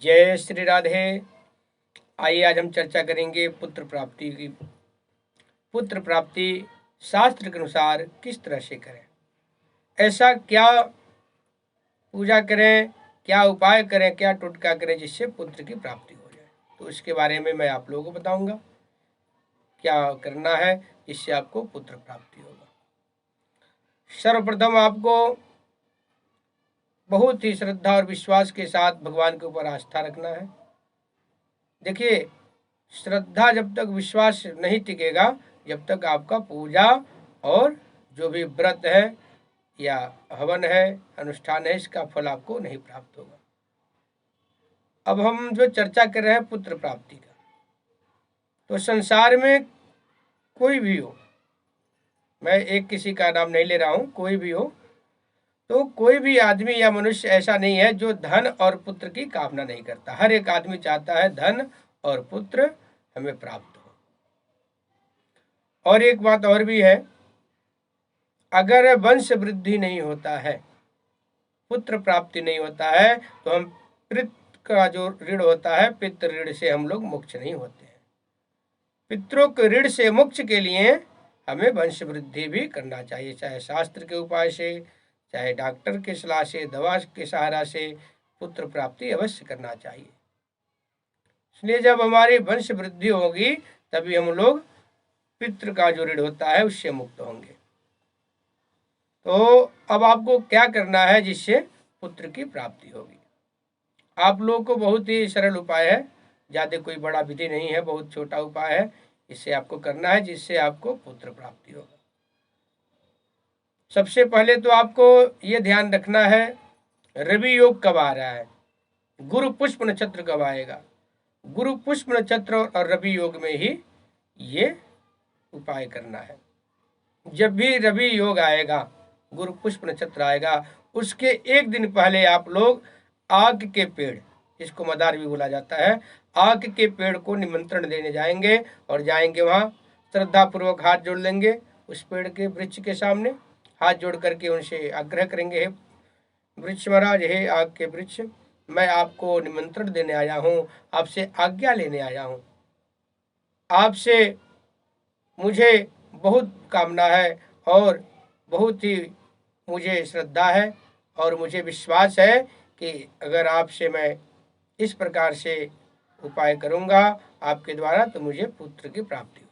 जय श्री राधे। आइए आज हम चर्चा करेंगे पुत्र प्राप्ति की। पुत्र प्राप्ति शास्त्र के अनुसार किस तरह से करें, ऐसा क्या पूजा करें, क्या उपाय करें, क्या टोटका करें जिससे पुत्र की प्राप्ति हो जाए। तो इसके बारे में मैं आप लोगों को बताऊंगा क्या करना है जिससे आपको पुत्र प्राप्ति होगा। सर्वप्रथम आपको बहुत ही श्रद्धा और विश्वास के साथ भगवान के ऊपर आस्था रखना है। देखिए, श्रद्धा जब तक, विश्वास नहीं टिकेगा जब तक आपका पूजा और जो भी व्रत है या हवन है, अनुष्ठान है, इसका फल आपको नहीं प्राप्त होगा। अब हम जो चर्चा कर रहे हैं पुत्र प्राप्ति का, तो संसार में कोई भी हो, मैं एक किसी का नाम नहीं ले रहा हूं, कोई भी हो, तो कोई भी आदमी या मनुष्य ऐसा नहीं है जो धन और पुत्र की कामना नहीं करता। हर एक आदमी चाहता है धन और पुत्र हमें प्राप्त हो। और एक बात और भी है, अगर वंश वृद्धि नहीं होता है, पुत्र प्राप्ति नहीं होता है, तो हम पितृ का जो ऋण होता है, पितृ ऋण से हम लोग मुक्त नहीं होते हैं। पितरों के ऋण से मुक्त के लिए हमें वंश वृद्धि भी करना चाहिए, चाहे शास्त्र के उपाय से, चाहे डॉक्टर के सलाह से, दवा के सहारा से पुत्र प्राप्ति अवश्य करना चाहिए। इसलिए जब हमारी वंश वृद्धि होगी तभी हम लोग पितृ का जो ऋण होता है उससे मुक्त होंगे। तो अब आपको क्या करना है जिससे पुत्र की प्राप्ति होगी। आप लोगों को बहुत ही सरल उपाय है, ज़्यादा कोई बड़ा विधि नहीं है, बहुत छोटा उपाय है, इससे आपको करना है जिससे आपको पुत्र प्राप्ति होगा। सबसे पहले तो आपको ये ध्यान रखना है, रवि योग कब आ रहा है, गुरु पुष्प नक्षत्र कब आएगा। गुरु पुष्प नक्षत्र और रवि योग में ही ये उपाय करना है। जब भी रवि योग आएगा, गुरु पुष्प नक्षत्र आएगा, उसके एक दिन पहले आप लोग आग के पेड़, इसको मदार भी बोला जाता है, आग के पेड़ को निमंत्रण देने जाएंगे और जाएंगे वहाँ, श्रद्धा पूर्वक हाथ जोड़ लेंगे उस पेड़ के वृक्ष के सामने, हाथ जोड़ करके उनसे आग्रह करेंगे, वृक्ष महाराज, हे आग के वृक्ष, मैं आपको निमंत्रण देने आया हूँ, आपसे आज्ञा लेने आया हूँ। आपसे मुझे बहुत कामना है और बहुत ही मुझे श्रद्धा है और मुझे विश्वास है कि अगर आपसे मैं इस प्रकार से उपाय करूंगा आपके द्वारा तो मुझे पुत्र की प्राप्ति होगी।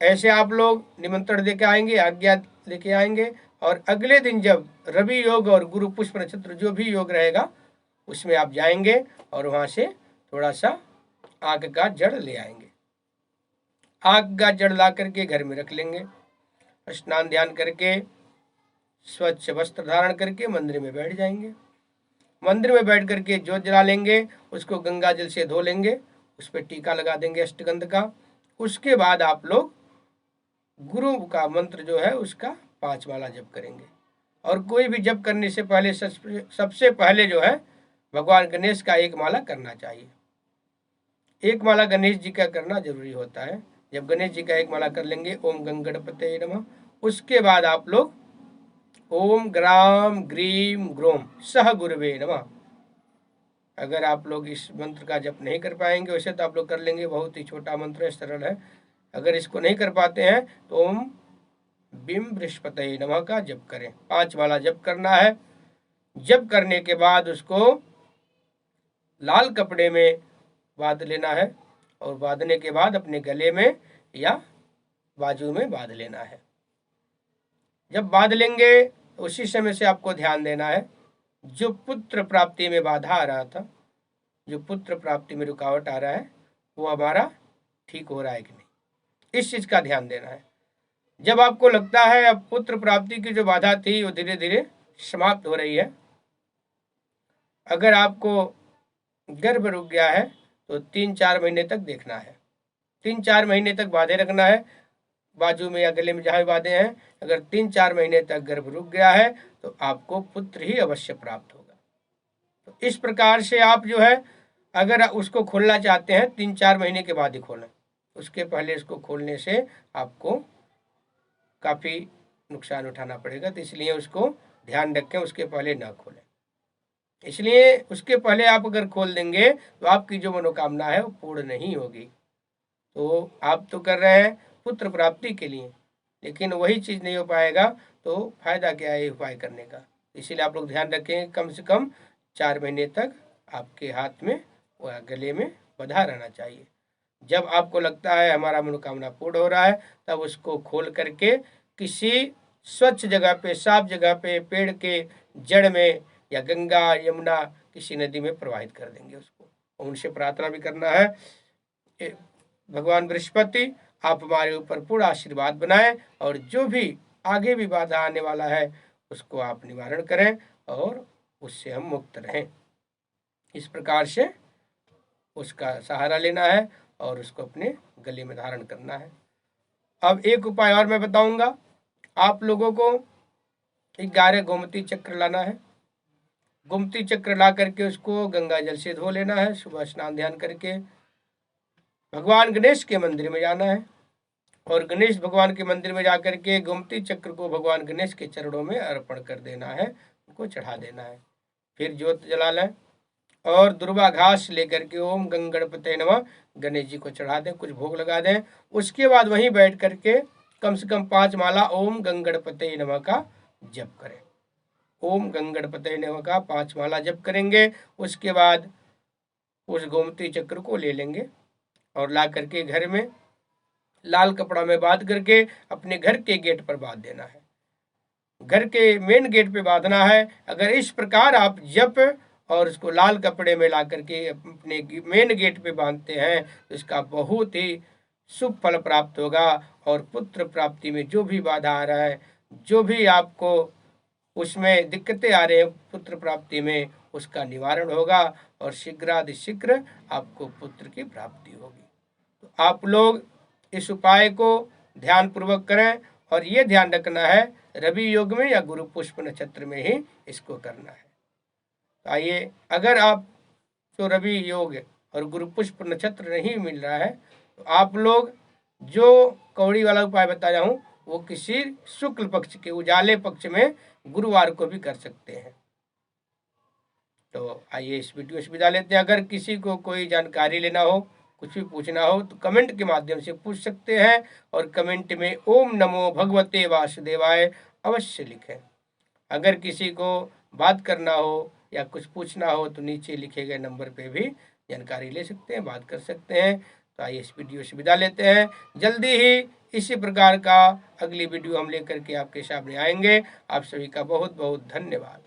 ऐसे आप लोग निमंत्रण देके आएंगे, आज्ञा लेके आएंगे, और अगले दिन जब रवि योग और गुरु पुष्प नक्षत्र जो भी योग रहेगा उसमें आप जाएंगे और वहां से थोड़ा सा आग का जड़ ले आएंगे। आग का जड़ ला करके घर में रख लेंगे, स्नान ध्यान करके स्वच्छ वस्त्र धारण करके मंदिर में बैठ जाएंगे। मंदिर में बैठ करके ज्योत जला लेंगे, उसको गंगा जल से धो लेंगे, उस पर टीका लगा देंगे अष्टगंध का। उसके बाद आप लोग गुरु का मंत्र जो है उसका 5 माला जप करेंगे। और कोई भी जप करने से पहले सबसे पहले जो है भगवान गणेश का 1 माला करना चाहिए। 1 माला गणेश जी का करना जरूरी होता है। जब गणेश जी का 1 माला कर लेंगे, ओम गंगणपतये नमः, उसके बाद आप लोग ओम ग्राम ग्रीम ग्रोम सह गुरुवे नमः। अगर आप लोग इस मंत्र का जप नहीं कर पाएंगे, वैसे तो आप लोग कर लेंगे, बहुत ही छोटा मंत्र है, सरल है। अगर इसको नहीं कर पाते हैं तो ओम बिम बृहस्पतये नमः का जप करें। 5 माला जप करना है। जप करने के बाद उसको लाल कपड़े में बांध लेना है और बांधने के बाद अपने गले में या बाजू में बांध लेना है। जब बांध लेंगे उसी समय से आपको ध्यान देना है, जो पुत्र प्राप्ति में बाधा आ रहा था, जो पुत्र प्राप्ति में रुकावट आ रहा है, वो हमारा ठीक हो रहा है कि नहीं, इस चीज का ध्यान देना है। जब आपको लगता है अब पुत्र प्राप्ति की जो बाधा थी वो धीरे धीरे समाप्त हो रही है, अगर आपको गर्भ रुक गया है तो 3-4 महीने तक देखना है, 3-4 महीने तक बांधे रखना है, बाजू में या गले में जहाँ बांधे हैं। अगर 3-4 महीने तक गर्भ रुक गया है तो आपको पुत्र ही अवश्य प्राप्त होगा। तो इस प्रकार से आप जो है, अगर उसको खोलना चाहते हैं 3-4 महीने के बाद ही खोलें, उसके पहले इसको खोलने से आपको काफ़ी नुकसान उठाना पड़ेगा, तो इसलिए उसको ध्यान रखें, उसके पहले ना खोलें। इसलिए उसके पहले आप अगर खोल देंगे तो आपकी जो मनोकामना है वो पूर्ण नहीं होगी। तो आप तो कर रहे हैं पुत्र प्राप्ति के लिए, लेकिन वही चीज़ नहीं हो पाएगा तो फायदा क्या है उपाय करने का। इसीलिए आप लोग ध्यान रखें, कम से कम 4 महीने तक आपके हाथ में व गले में बंधा रहना चाहिए। जब आपको लगता है हमारा मनोकामना पूर्ण हो रहा है, तब उसको खोल करके किसी स्वच्छ जगह पे, साफ जगह पे, पेड़ के जड़ में या गंगा यमुना किसी नदी में प्रवाहित कर देंगे उसको। उनसे प्रार्थना भी करना है, भगवान बृहस्पति आप हमारे ऊपर पूरा आशीर्वाद बनाएं और जो भी आगे भी बाधा आने वाला है उसको आप निवारण करें और उससे हम मुक्त रहें। इस प्रकार से उसका सहारा लेना है और उसको अपने गले में धारण करना है। अब एक उपाय और मैं बताऊंगा, आप लोगों को 11 गोमती चक्र लाना है। गोमती चक्र ला करके उसको गंगा जल से धो लेना है, सुबह स्नान ध्यान करके भगवान गणेश के मंदिर में जाना है और गणेश भगवान के मंदिर में जाकर के गोमती चक्र को भगवान गणेश के चरणों में अर्पण कर देना है, उनको चढ़ा देना है। फिर ज्योत जला लें और दुर्वा घास लेकर के ओम गंग गणपते नमः गणेश जी को चढ़ा दें, कुछ भोग लगा दें। उसके बाद वहीं बैठ करके कम से कम 5 माला ओम गंग गणपते नमः का जप करें। ओम गंग गणपते नमः का 5 माला जप करेंगे। उसके बाद उस गोमती चक्र को ले लेंगे और ला करके घर में लाल कपड़ा में बांध करके अपने घर के गेट पर बांध देना है। घर के मेन गेट पे बांधना है। अगर इस प्रकार आप जप और उसको लाल कपड़े में ला करके अपने मेन गेट पे बांधते हैं तो इसका बहुत ही शुभ फल प्राप्त होगा और पुत्र प्राप्ति में जो भी बाधा आ रहा है, जो भी आपको उसमें दिक्कतें आ रही हैं पुत्र प्राप्ति में, उसका निवारण होगा और शीघ्रातिशीघ्र आपको पुत्र की प्राप्ति होगी। तो आप लोग इस उपाय को ध्यान पूर्वक करें और ये ध्यान रखना है रवि योग में या गुरु पुष्प नक्षत्र में ही इसको करना है। तो आइए, अगर आप तो रवि योग और गुरु पुष्प नक्षत्र नहीं मिल रहा है तो आप लोग जो कौड़ी वाला उपाय बताया हूँ वो किसी शुक्ल पक्ष के उजाले पक्ष में गुरुवार को भी कर सकते हैं। तो आइए इस वीडियो से विदा लेते हैं। अगर किसी को कोई जानकारी लेना हो, कुछ भी पूछना हो तो कमेंट के माध्यम से पूछ सकते हैं और कमेंट में ओम नमो भगवते वासुदेवाय अवश्य लिखें। अगर किसी को बात करना हो या कुछ पूछना हो तो नीचे लिखे गए नंबर पे भी जानकारी ले सकते हैं, बात कर सकते हैं। तो आइए इस वीडियो से विदा लेते हैं। जल्दी ही इसी प्रकार का अगली वीडियो हम लेकर के आपके सामने आएंगे। आप सभी का बहुत बहुत धन्यवाद।